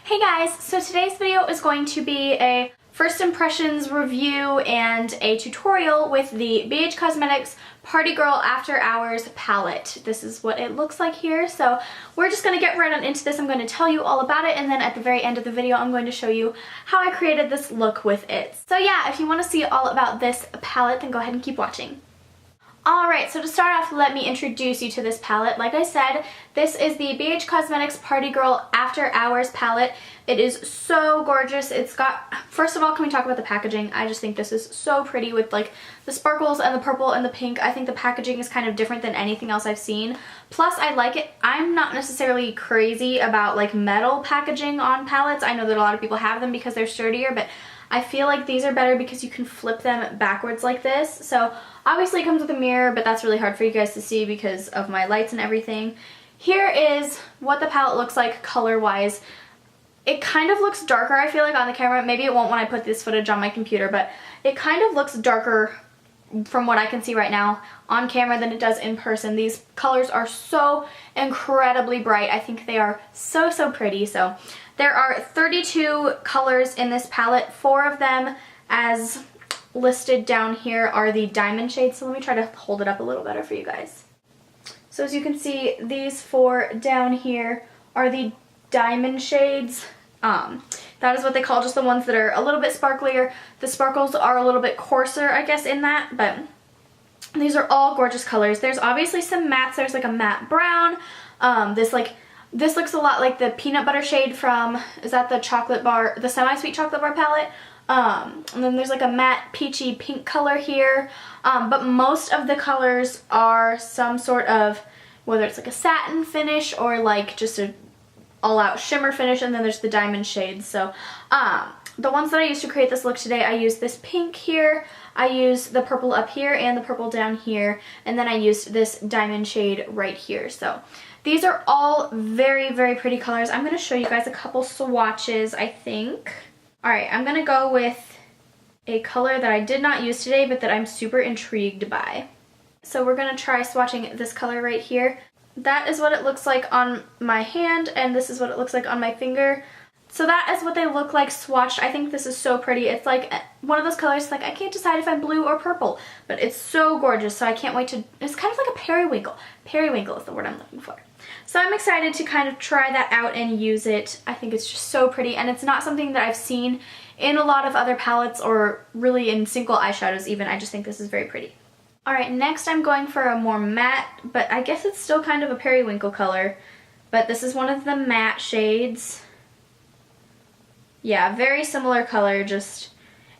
Hey guys, so today's video is going to be a first impressions review and a tutorial with the BH Cosmetics Party Girl After Hours palette. This is what it looks like here, so we're just going to get right on into this. I'm going to tell you all about it, and then at the very end of the video I'm going to show you how I created this look with it. So yeah, if you want to see all about this palette, then go ahead and keep watching. Alright, so to start off, let me introduce you to this palette. Like I said, this is the BH Cosmetics Party Girl After Hours palette. It is so gorgeous. It's got, first of all, can we talk about the packaging? I just think this is so pretty with like the sparkles and the purple and the pink. I think the packaging is kind of different than anything else I've seen. Plus, I like it. I'm not necessarily crazy about like metal packaging on palettes. I know that a lot of people have them because they're sturdier, but I feel like these are better because you can flip them backwards like this. So obviously it comes with a mirror, but that's really hard for you guys to see because of my lights and everything. Here is what the palette looks like color-wise. It kind of looks darker, I feel like, on the camera. Maybe it won't when I put this footage on my computer, but it kind of looks darker from what I can see right now on camera than it does in person. These colors are so incredibly bright. I think they are so, so pretty. So there are 32 colors in this palette. 4 of them, as listed down here, are the diamond shades. So let me try to hold it up a little better for you guys. So as you can see, these 4 down here are the diamond shades. That is what they call just the ones that are a little bit sparklier. The sparkles are a little bit coarser, I guess, in that, but these are all gorgeous colors. There's obviously some mattes. There's like a matte brown. This looks a lot like the peanut butter shade from, is that the chocolate bar, the semi-sweet chocolate bar palette? And then there's like a matte peachy pink color here. But most of the colors are some sort of, whether it's like a satin finish or like just a all-out shimmer finish, and then there's the diamond shades. So the ones that I used to create this look today, I used this pink here, I used the purple up here and the purple down here, and then I used this diamond shade right here. So these are all very, very pretty colors. I'm going to show you guys a couple swatches, I think. Alright, I'm going to go with a color that I did not use today, but that I'm super intrigued by. So we're going to try swatching this color right here. That is what it looks like on my hand, and this is what it looks like on my finger. So that is what they look like swatched. I think this is so pretty. It's like one of those colors, like I can't decide if I'm blue or purple, but it's so gorgeous, so I can't wait to, it's kind of like a periwinkle. Periwinkle is the word I'm looking for. So I'm excited to kind of try that out and use it. I think it's just so pretty, and it's not something that I've seen in a lot of other palettes or really in single eyeshadows even. I just think this is very pretty. Alright, next I'm going for a more matte, but I guess it's still kind of a periwinkle color. But this is one of the matte shades. Yeah, very similar color, just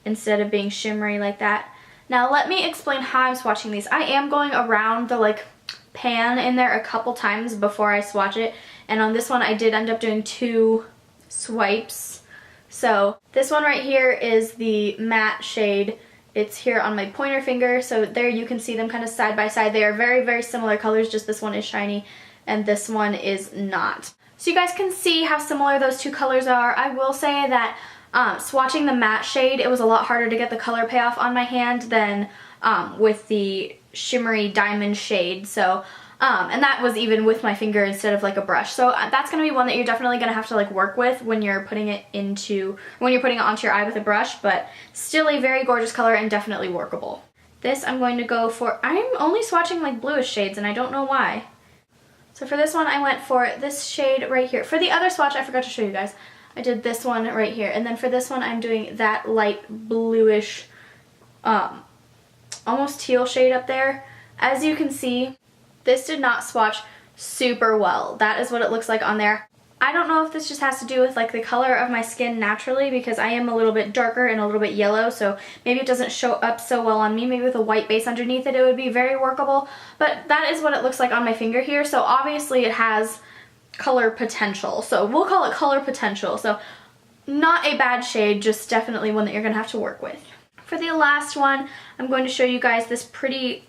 instead of being shimmery like that. Now let me explain how I'm swatching these. I am going around the like pan in there a couple times before I swatch it. And on this one I did end up doing 2 swipes. So this one right here is the matte shade. It's here on my pointer finger, so there you can see them kind of side by side. They are very, very similar colors, just this one is shiny and this one is not. So you guys can see how similar those 2 colors are. I will say that swatching the matte shade, it was a lot harder to get the color payoff on my hand than with the shimmery diamond shade. So, and that was even with my finger instead of like a brush. So that's going to be one that you're definitely going to have to like work with when you're putting it onto your eye with a brush, but still a very gorgeous color and definitely workable. This I'm going to go for, I'm only swatching like bluish shades and I don't know why. So for this one I went for this shade right here. For the other swatch I forgot to show you guys. I did this one right here, and then for this one I'm doing that light bluish, almost teal shade up there. As you can see, this did not swatch super well. That is what it looks like on there. I don't know if this just has to do with like the color of my skin naturally, because I am a little bit darker and a little bit yellow, so maybe it doesn't show up so well on me. Maybe with a white base underneath it, it would be very workable. But that is what it looks like on my finger here, so obviously it has color potential. So we'll call it color potential. So not a bad shade, just definitely one that you're going to have to work with. For the last one, I'm going to show you guys this pretty,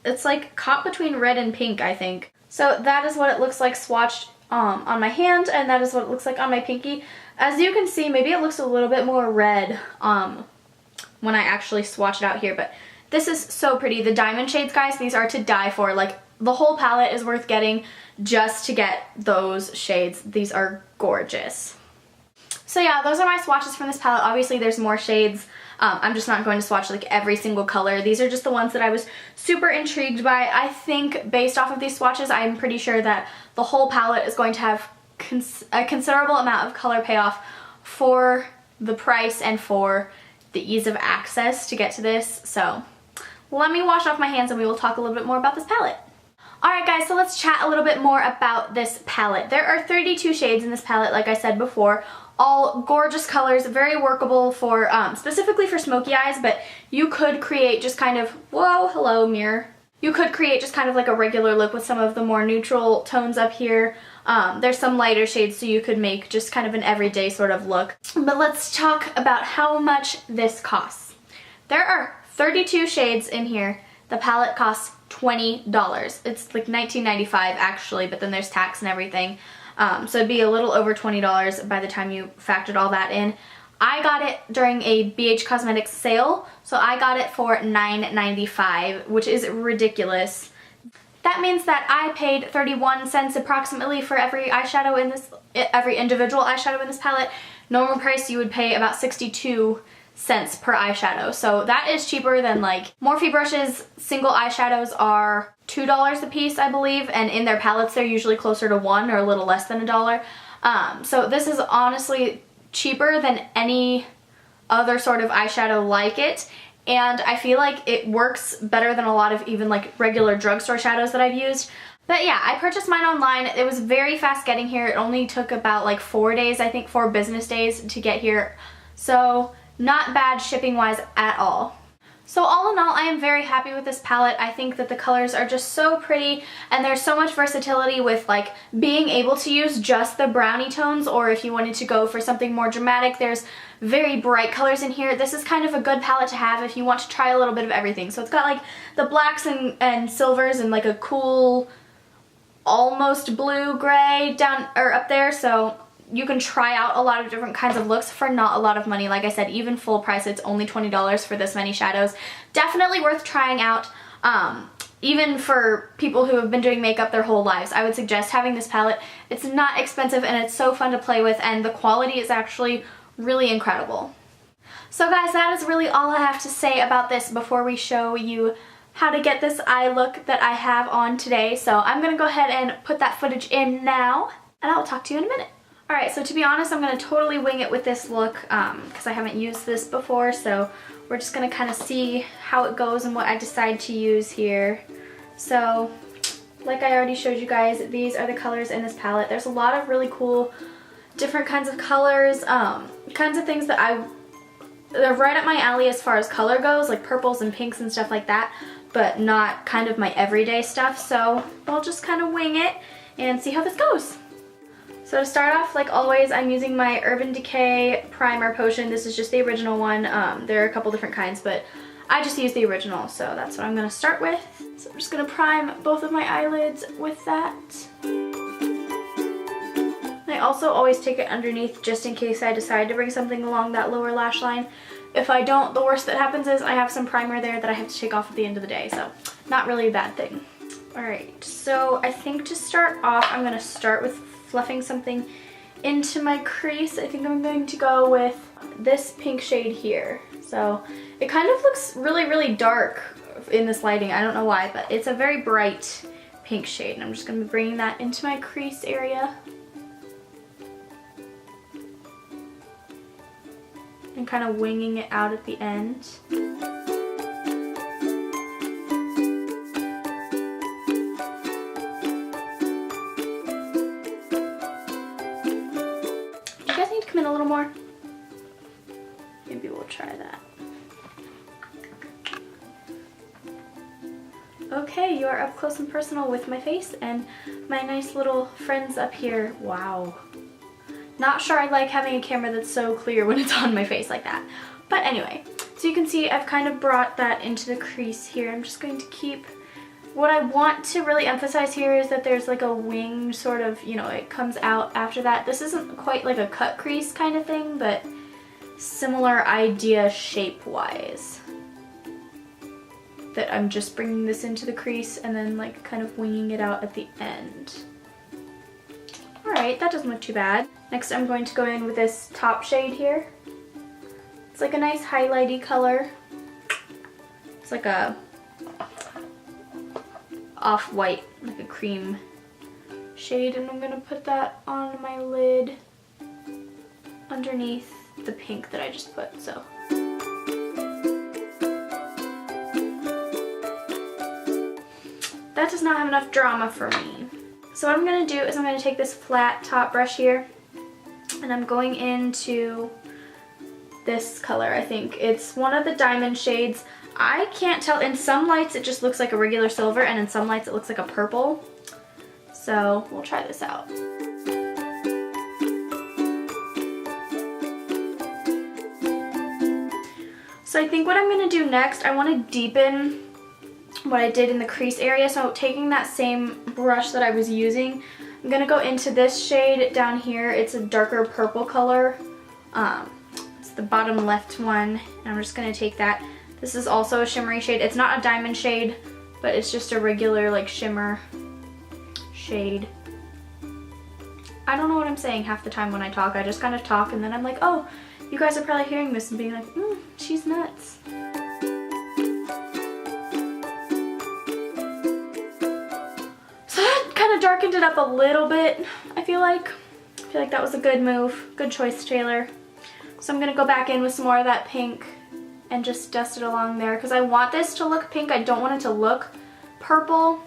it's like caught between red and pink, I think. So that is what it looks like swatched on my hand, and that is what it looks like on my pinky. As you can see, maybe it looks a little bit more red when I actually swatch it out here, but this is so pretty. The diamond shades, guys, these are to die for. Like, the whole palette is worth getting just to get those shades. These are gorgeous. So yeah, those are my swatches from this palette. Obviously there's more shades. I'm just not going to swatch like every single color. These are just the ones that I was super intrigued by. I think based off of these swatches, I'm pretty sure that the whole palette is going to have a considerable amount of color payoff for the price and for the ease of access to get to this. So let me wash off my hands and we will talk a little bit more about this palette. Alright guys, so let's chat a little bit more about this palette. There are 32 shades in this palette, like I said before. All gorgeous colors, very workable for, specifically for smoky eyes, but you could create just kind of, whoa, hello mirror. You could create just kind of like a regular look with some of the more neutral tones up here. There's some lighter shades, so you could make just kind of an everyday sort of look. But let's talk about how much this costs. There are 32 shades in here. The palette costs $20. It's like $19.95 actually, but then there's tax and everything. So it'd be a little over $20 by the time you factored all that in. I got it during a BH Cosmetics sale, so I got it for $9.95, which is ridiculous. That means that I paid 31 cents approximately for every eyeshadow in this, every individual eyeshadow in this palette. Normal price you would pay about 62 cents per eyeshadow. So that is cheaper than like Morphe brushes. Single eyeshadows are $2 a piece, I believe, and in their palettes they're usually closer to $1 or a little less than $1. So this is honestly cheaper than any other sort of eyeshadow like it, and I feel like it works better than a lot of even like regular drugstore shadows that I've used. But yeah, I purchased mine online. It was very fast getting here. It only took about like 4 days, I think 4 business days to get here. So not bad shipping wise at all. So all in all, I am very happy with this palette. I think that the colors are just so pretty, and there's so much versatility with like being able to use just the brownie tones, or if you wanted to go for something more dramatic, there's very bright colors in here. This is kind of a good palette to have if you want to try a little bit of everything. So it's got like the blacks and silvers and like a cool almost blue gray down or up there, so you can try out a lot of different kinds of looks for not a lot of money. Like I said, even full price, it's only $20 for this many shadows. Definitely worth trying out. Even for people who have been doing makeup their whole lives, I would suggest having this palette. It's not expensive and it's so fun to play with, and the quality is actually really incredible. So guys, that is really all I have to say about this before we show you how to get this eye look that I have on today. So I'm gonna go ahead and put that footage in now, and I'll talk to you in a minute. Alright, so to be honest, I'm going to totally wing it with this look because I haven't used this before, so we're just going to kind of see how it goes and what I decide to use here. So, like I already showed you guys, these are the colors in this palette. There's a lot of really cool different kinds of colors, kinds of things that they're right up my alley as far as color goes, like purples and pinks and stuff like that, but not kind of my everyday stuff, so I'll just kind of wing it and see how this goes. So to start off, like always, I'm using my Urban Decay Primer Potion. This is just the original one. There are a couple different kinds, but I just use the original, so that's what I'm going to start with. So I'm just going to prime both of my eyelids with that. I also always take it underneath just in case I decide to bring something along that lower lash line. If I don't, the worst that happens is I have some primer there that I have to take off at the end of the day, so not really a bad thing. Alright, so I think to start off, I'm going to start with fluffing something into my crease. I think I'm going to go with this pink shade here. So it kind of looks really, really dark in this lighting. I don't know why, but it's a very bright pink shade. And I'm just going to be bringing that into my crease area. And kind of winging it out at the end. Come in a little more. Maybe we'll try that. Okay, you are up close and personal with my face and my nice little friends up here. Wow. Not sure I like having a camera that's so clear when it's on my face like that. But anyway, so you can see I've kind of brought that into the crease here. I'm just going to keep. What I want to really emphasize here is that there's like a wing sort of, you know, it comes out after that. This isn't quite like a cut crease kind of thing, but similar idea shape-wise. That I'm just bringing this into the crease and then like kind of winging it out at the end. Alright, that doesn't look too bad. Next I'm going to go in with this top shade here. It's like a nice highlighty color. It's like a off-white, like a cream shade, and I'm gonna put that on my lid underneath the pink that I just put, so. That does not have enough drama for me. So what I'm gonna do is I'm gonna take this flat top brush here, and I'm going into this color, I think. It's one of the diamond shades. I can't tell, in some lights it just looks like a regular silver, and in some lights it looks like a purple. So we'll try this out. So I think what I'm gonna do next, I wanna deepen what I did in the crease area. So taking that same brush that I was using, I'm gonna go into this shade down here. It's a darker purple color. It's the bottom left one, and I'm just gonna take that. This is also a shimmery shade. It's not a diamond shade, but it's just a regular like shimmer shade. I don't know what I'm saying half the time when I talk. I just kind of talk and then I'm like, oh, you guys are probably hearing this and being like, she's nuts. So that kind of darkened it up a little bit, I feel like. That was a good move. Good choice, Taylor. So I'm gonna go back in with some more of that pink and just dust it along there because I want this to look pink. I don't want it to look purple,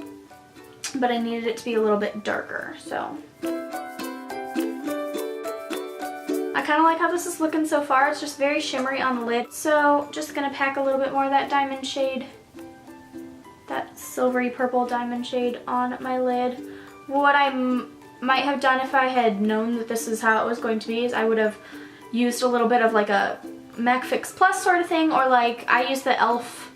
but I needed it to be a little bit darker, so. I kind of like how this is looking so far. It's just very shimmery on the lid. So just gonna pack a little bit more of that diamond shade, that silvery purple diamond shade on my lid. What I might have done if I had known that this is how it was going to be is I would have used a little bit of like a MAC Fix Plus sort of thing, or like I used the e.l.f.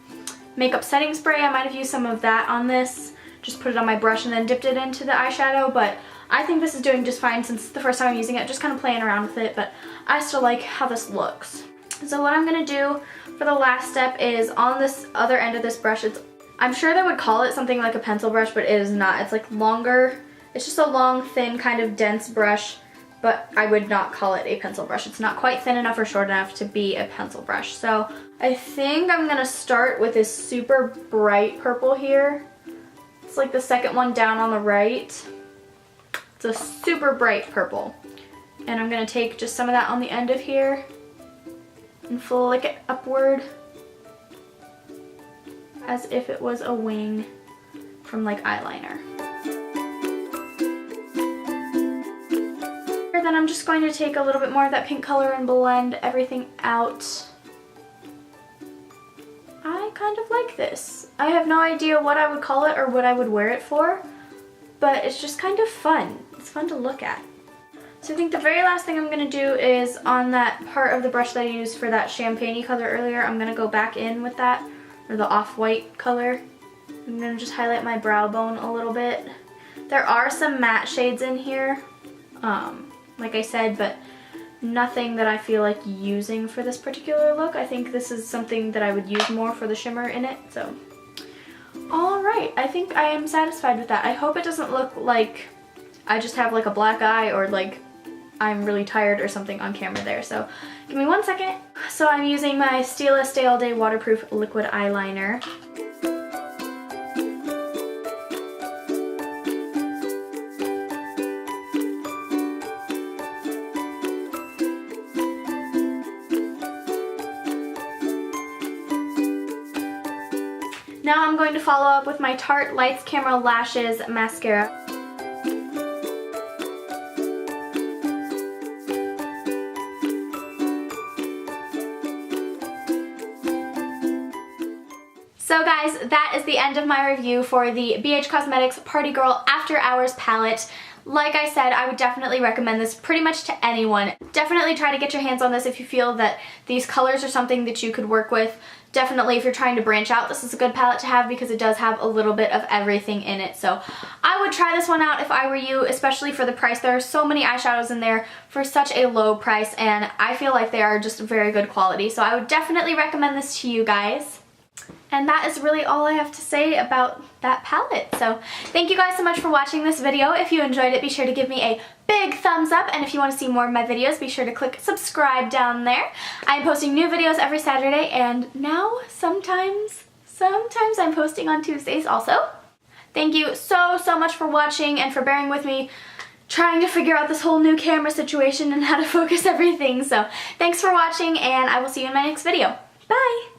makeup setting spray. I might have used some of that on this, just put it on my brush and then dipped it into the eyeshadow, but I think this is doing just fine since it's the first time I'm using it, just kind of playing around with it, but I still like how this looks. So what I'm going to do for the last step is on this other end of this brush, I'm sure they would call it something like a pencil brush, but it is not. It's like longer, it's just a long, thin, kind of dense brush, but I would not call it a pencil brush. It's not quite thin enough or short enough to be a pencil brush. So I think I'm gonna start with this super bright purple here. It's like the second one down on the right. It's a super bright purple. And I'm gonna take just some of that on the end of here and flick it upward as if it was a wing from like eyeliner. Then I'm just going to take a little bit more of that pink color and blend everything out. I kind of like this. I have no idea what I would call it or what I would wear it for, but it's just kind of fun. It's fun to look at. So I think the very last thing I'm going to do is on that part of the brush that I used for that champagne-y color earlier, I'm going to go back in with that, or the off-white color. I'm going to just highlight my brow bone a little bit. There are some matte shades in here, like I said, but nothing that I feel like using for this particular look. I think this is something that I would use more for the shimmer in it, so. Alright, I think I am satisfied with that. I hope it doesn't look like I just have like a black eye or like I'm really tired or something on camera there, so give me 1 second. So I'm using my Stila Stay All Day Waterproof Liquid Eyeliner. Now I'm going to follow up with my Tarte Lights Camera Lashes mascara. So guys, that is the end of my review for the BH Cosmetics Party Girl After Hours palette. Like I said, I would definitely recommend this pretty much to anyone. Definitely try to get your hands on this if you feel that these colors are something that you could work with. Definitely if you're trying to branch out, this is a good palette to have because it does have a little bit of everything in it. So I would try this one out if I were you, especially for the price. There are so many eyeshadows in there for such a low price, and I feel like they are just very good quality. So I would definitely recommend this to you guys. And that is really all I have to say about that palette. So thank you guys so much for watching this video. If you enjoyed it, be sure to give me a big thumbs up. And if you want to see more of my videos, be sure to click subscribe down there. I am posting new videos every Saturday, and now sometimes I'm posting on Tuesdays also. Thank you so much for watching and for bearing with me trying to figure out this whole new camera situation and how to focus everything. So thanks for watching, and I will see you in my next video. Bye!